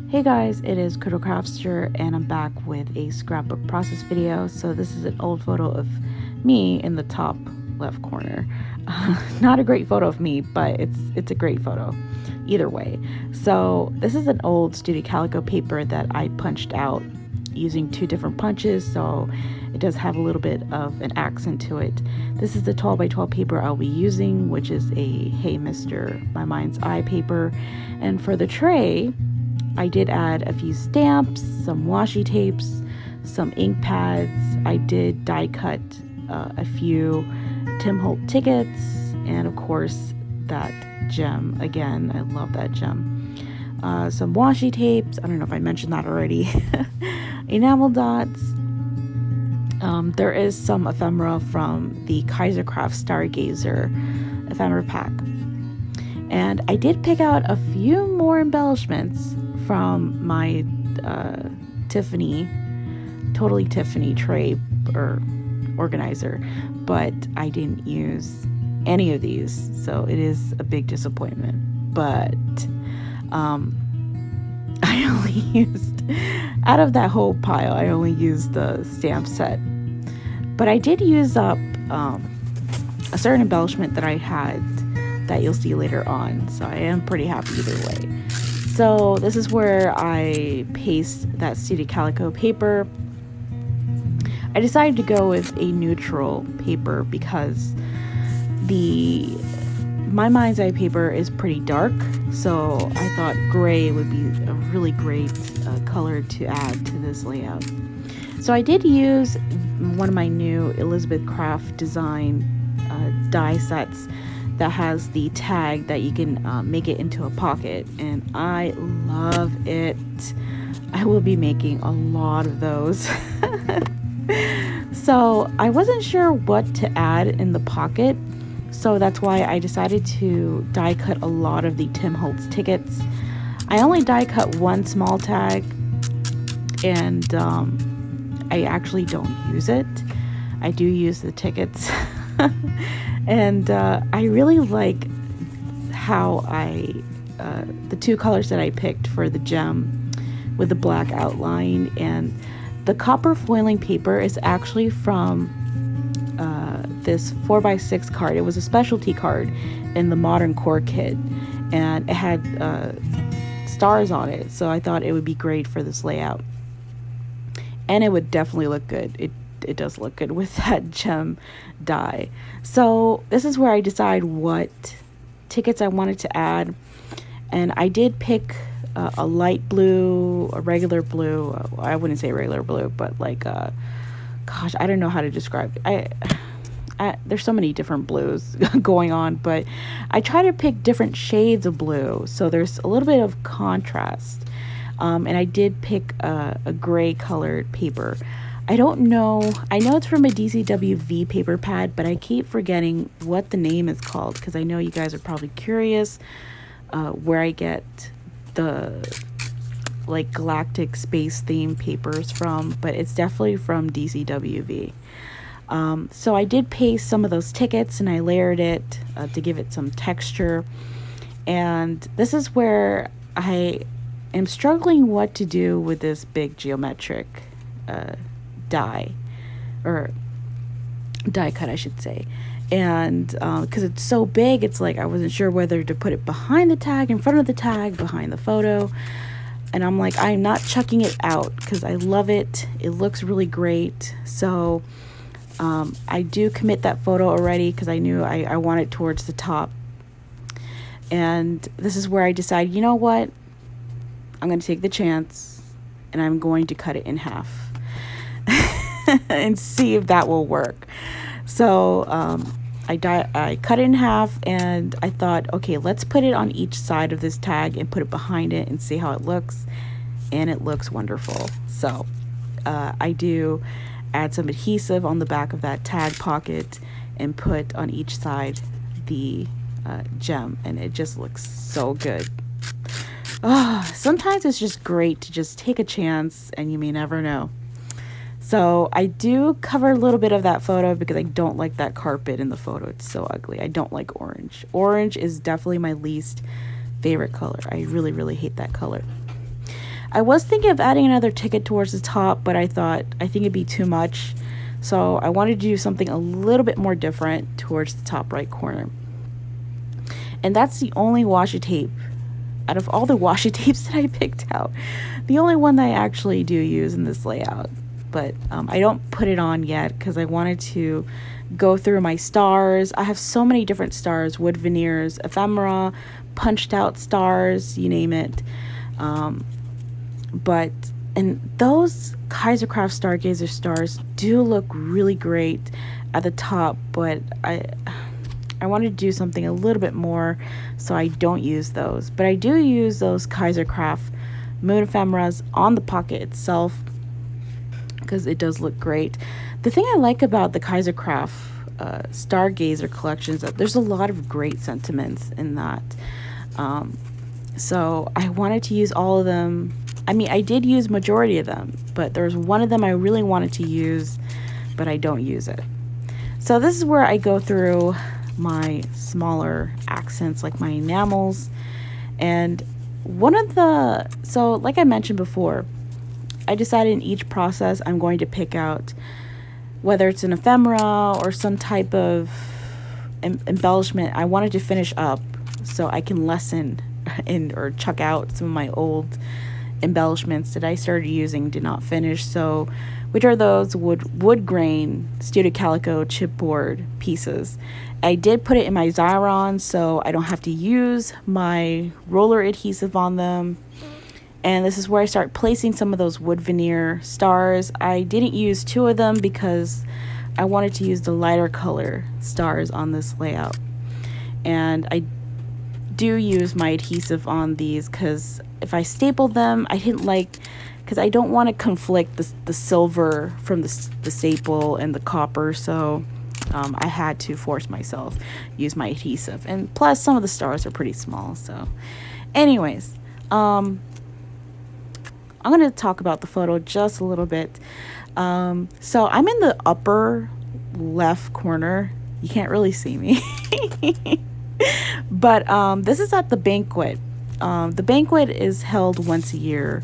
Hey guys, it is Critter Craftster and I'm back with a scrapbook process video. So this is an old photo of me in the top left corner. Not a great photo of me, but it's a great photo either way. So this is an old Studio Calico paper that I punched out using two different punches, so it does have a little bit of an accent to it. This is the 12 by 12 paper I'll be using, which is a Hey Mister My Mind's Eye paper. And for the tray, I did add a few stamps, some washi tapes, some ink pads. I did die cut a few Tim Holt tickets, and of course that gem again. I love that gem. Some washi tapes. I don't know if I mentioned that already. Enamel dots. There is some ephemera from the Kaisercraft Stargazer ephemera pack. And I did pick out a few more embellishments from my Totally Tiffany tray or organizer, but I didn't use any of these, so it is a big disappointment. But I only used, out of that whole pile, I only used the stamp set. But I did use up a certain embellishment that I had that you'll see later on, so I am pretty happy either way. So this is where I paste that Studio Calico paper. I decided to go with a neutral paper because my Mind's Eye paper is pretty dark, so I thought gray would be a really great color to add to this layout. So I did use one of my new Elizabeth Craft design die sets that has the tag that you can make it into a pocket, and I love it. I will be making a lot of those. So I wasn't sure what to add in the pocket, so that's why I decided to die cut a lot of the Tim Holtz tickets. I only die cut one small tag, and I actually don't use it. I do use the tickets. And I really like how the two colors that I picked for the gem with the black outline, and the copper foiling paper is actually from this 4x6 card. It was a specialty card in the Modern Core kit, and it had stars on it, so I thought it would be great for this layout. And it would definitely look good. It does look good with that gem die. So this is where I decide what tickets I wanted to add, and I did pick a light blue, a regular blue. I wouldn't say regular blue, but like gosh, I don't know how to describe it. There's so many different blues going on, but I try to pick different shades of blue, so there's a little bit of contrast. And I did pick a gray colored paper. I don't know, I know it's from a DCWV paper pad, but I keep forgetting what the name is called, because I know you guys are probably curious where I get the like Galactic space theme papers from, but it's definitely from DCWV. So I did paste some of those tickets and I layered it to give it some texture. And this is where I am struggling what to do with this big geometric die, or die cut I should say. And because it's so big, it's like I wasn't sure whether to put it behind the tag, in front of the tag, behind the photo. And I'm like, I'm not chucking it out because I love it. It looks really great. So I do commit that photo already because I knew I want it towards the top. And this is where I decide, you know what, I'm going to take the chance and I'm going to cut it in half and see if that will work. So I cut it in half, and I thought, okay, let's put it on each side of this tag and put it behind it and see how it looks. And it looks wonderful. So I do add some adhesive on the back of that tag pocket and put on each side the gem, and it just looks so good. Sometimes it's just great to just take a chance, and you may never know. So I do cover a little bit of that photo because I don't like that carpet in the photo. It's so ugly. I don't like orange. Orange is definitely my least favorite color. I really, really hate that color. I was thinking of adding another ticket towards the top, but I think it'd be too much. So I wanted to do something a little bit more different towards the top right corner. And that's the only washi tape out of all the washi tapes that I picked out. The only one that I actually do use in this layout. But I don't put it on yet because I wanted to go through my stars. I have so many different stars, wood veneers, ephemera, punched out stars, you name it. And those Kaisercraft Stargazer stars do look really great at the top, but I wanted to do something a little bit more, so I don't use those. But I do use those Kaisercraft moon ephemeras on the pocket itself because it does look great. The thing I like about the Kaisercraft Stargazer collection is that there's a lot of great sentiments in that. So I wanted to use all of them. I mean, I did use majority of them, but there's one of them I really wanted to use, but I don't use it. So this is where I go through my smaller accents like my enamels. And so like I mentioned before, I decided in each process I'm going to pick out whether it's an ephemera or some type of embellishment I wanted to finish up so I can lessen or chuck out some of my old embellishments that I started using, did not finish. So which are those wood grain studio calico chipboard pieces. I did put it in my Xyron so I don't have to use my roller adhesive on them. And this is where I start placing some of those wood veneer stars. I didn't use 2 of them because I wanted to use the lighter color stars on this layout. And I do use my adhesive on these because if I stapled them, I didn't like, because I don't want to conflict the silver from the staple and the copper. So I had to force myself use my adhesive. And plus some of the stars are pretty small. So anyways, I'm going to talk about the photo just a little bit. So I'm in the upper left corner. You can't really see me. But this is at the banquet. The banquet is held once a year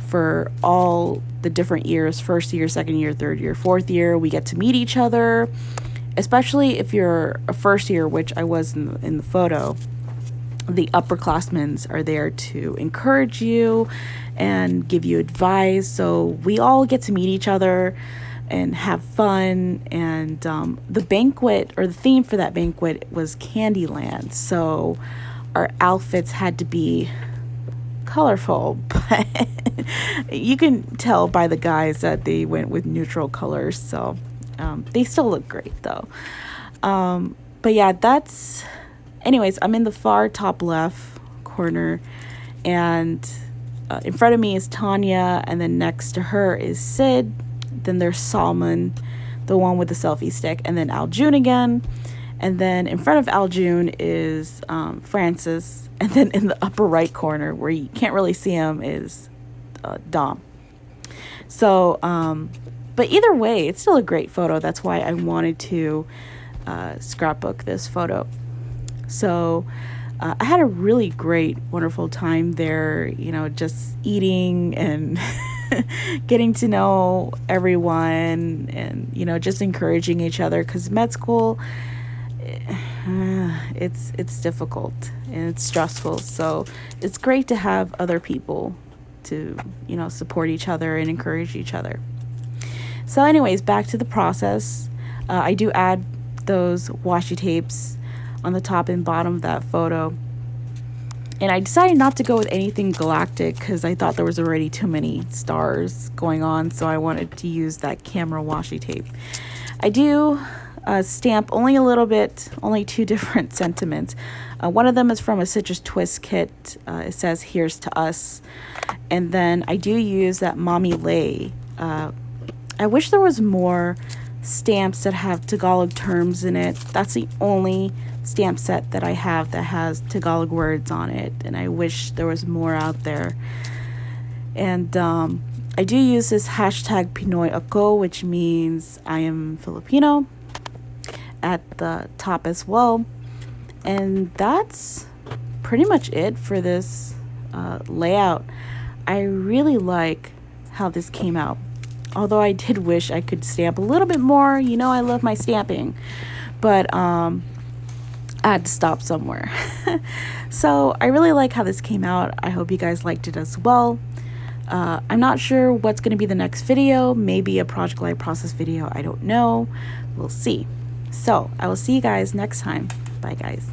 for all the different years, first year, second year, third year, fourth year. We get to meet each other, especially if you're a first year, which I was in the photo. The upperclassmen are there to encourage you and give you advice. So we all get to meet each other and have fun. And the banquet, or the theme for that banquet, was Candyland. So our outfits had to be colorful, but you can tell by the guys that they went with neutral colors. So they still look great though. But yeah, anyways, I'm in the far top left corner, and in front of me is Tanya, and then next to her is Sid. Then there's Salman, the one with the selfie stick, and then Aljun again. And then in front of Aljun is Francis, and then in the upper right corner where you can't really see him is Dom. So, but either way, it's still a great photo. That's why I wanted to scrapbook this photo. So I had a really great, wonderful time there, just eating and getting to know everyone and, just encouraging each other, because med school, it's difficult and it's stressful. So it's great to have other people to, support each other and encourage each other. So anyways, back to the process. I do add those washi tapes on the top and bottom of that photo. And I decided not to go with anything galactic because I thought there was already too many stars going on. So I wanted to use that camera washi tape. I do stamp only a little bit, only 2 different sentiments. One of them is from a Citrus Twist kit. It says, "Here's to us." And then I do use that Mommy Lay. I wish there was more stamps that have Tagalog terms in it. That's the only stamp set that I have that has Tagalog words on it, and I wish there was more out there. And I do use this hashtag Pinoy Ako, which means I am Filipino, at the top as well. And that's pretty much it for this layout. I really like how this came out. Although I did wish I could stamp a little bit more. You know, I love my stamping. But I had to stop somewhere. So I really like how this came out. I hope you guys liked it as well. I'm not sure what's going to be the next video. Maybe a project light process video. I don't know. We'll see. So I will see you guys next time. Bye, guys.